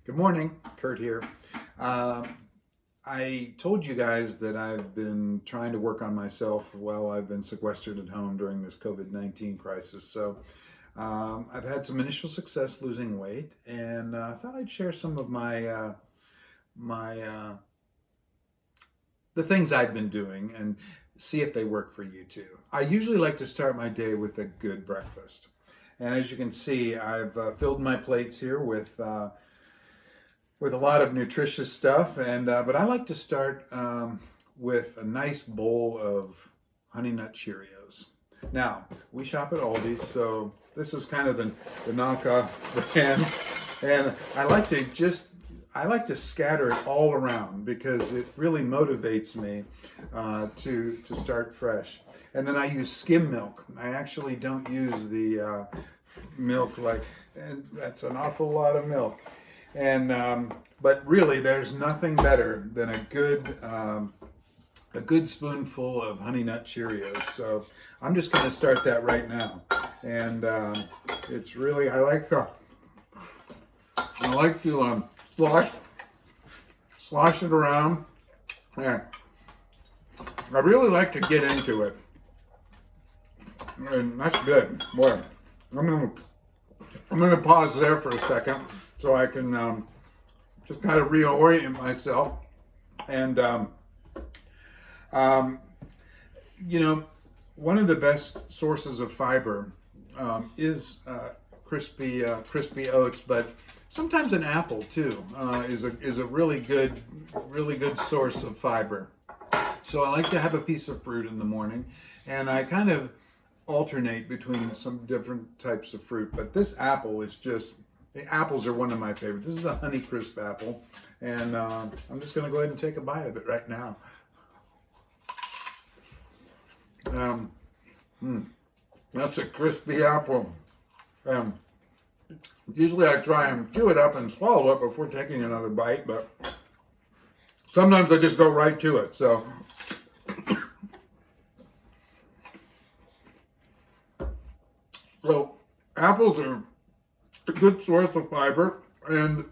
Good morning, Kurt here. Um, I told you guys that I've been trying to work on myself while I've been sequestered at home during this COVID-19 crisis. I've had some initial success losing weight, and I thought I'd share some of my the things I've been doing and see if they work for you too. I usually like to start my day with a good breakfast. And as you can see, I've filled my plates here with a lot of nutritious stuff, and but I like to start with a nice bowl of Honey Nut Cheerios. Now we shop at Aldi's, so this is kind of the knockoff brand, and I like to scatter it all around because it really motivates me to start fresh. And then I use skim milk. I actually don't use the milk and that's an awful lot of milk. And but really, there's nothing better than a good spoonful of Honey Nut Cheerios. So I'm just going to start that right now. And it's really I like to slosh it around. Yeah, I really like to get into it, and that's good. Boy, I'm gonna pause there for a second so I can just kind of reorient myself. And um, you know, one of the best sources of fiber is crispy oats, but sometimes an apple too is a really good source of fiber. So I like to have a piece of fruit in the morning, and I kind of alternate between some different types of fruit. But this apple is just the apples are one of my favorites. This is a Honeycrisp apple, and I'm just going to go ahead and take a bite of it right now. Um, that's a crispy apple. Usually I try and chew it up and swallow it before taking another bite, but sometimes I just go right to it. So apples are a good source of fiber, and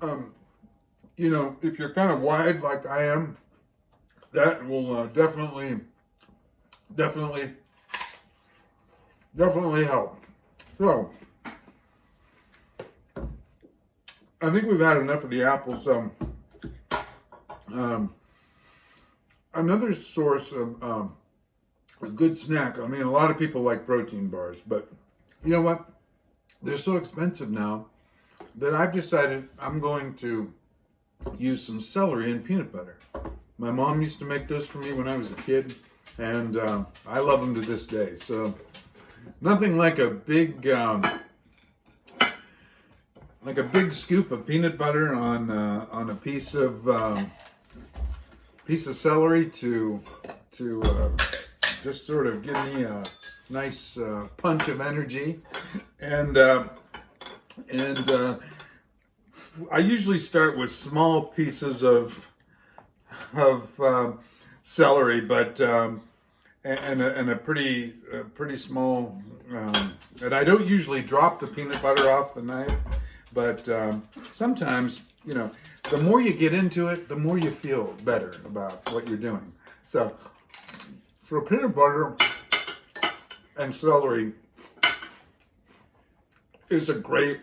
if you're kind of wide like I am, that will definitely help. So I think we've had enough of the apples. So another source of a good snack. I mean, a lot of people like protein bars, but you know what? They're so expensive now that I've decided I'm going to use some celery and peanut butter. My mom used to make those for me when I was a kid, and I love them to this day. So nothing like a big scoop of peanut butter on a piece of celery to just sort of give me a nice punch of energy. And I usually start with small pieces of celery, but and a pretty small. And I don't usually drop the peanut butter off the knife, but sometimes the more you get into it, the more you feel better about what you're doing. So peanut butter and celery is a great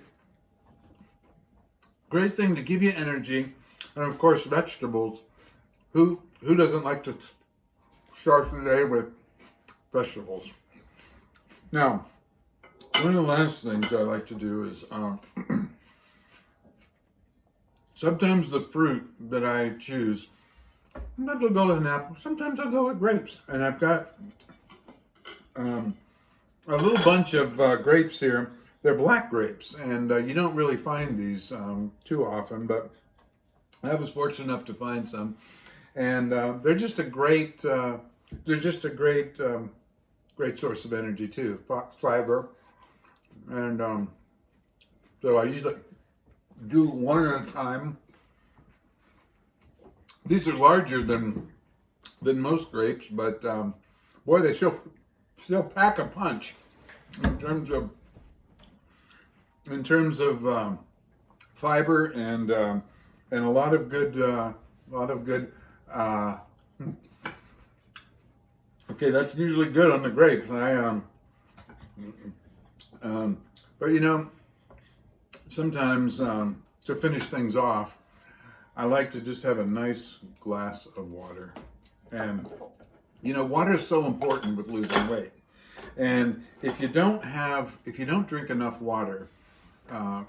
thing to give you energy, and of course vegetables. Who doesn't like to start the day with vegetables? Now, one of the last things I like to do is sometimes the fruit that I choose. Sometimes I'll go with an apple. Sometimes I'll go with grapes, and I've got a little bunch of grapes here. They're black grapes, and you don't really find these too often, but I was fortunate enough to find some, and they're just a great great source of energy too, fiber, and so I usually do one at a time. These are larger than most grapes, but boy, they still pack a punch in terms of fiber and and a lot of good, okay, that's usually good on the grapes. But you know, sometimes to finish things off, I like to just have a nice glass of water. And you know, water is so important with losing weight. And if you don't drink enough water,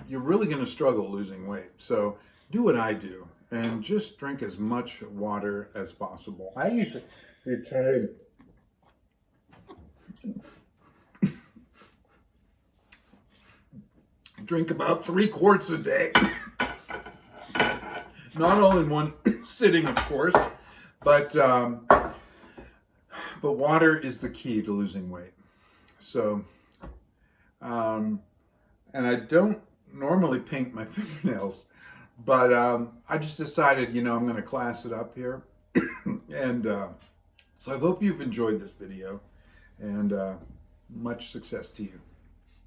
you're really going to struggle losing weight. So do what I do and just drink as much water as possible. I used to drink about 3 quarts a day. Not all in one sitting, of course, but water is the key to losing weight. So, and I don't normally paint my fingernails, but I just decided, you know, I'm going to class it up here. And so I hope you've enjoyed this video, and much success to you.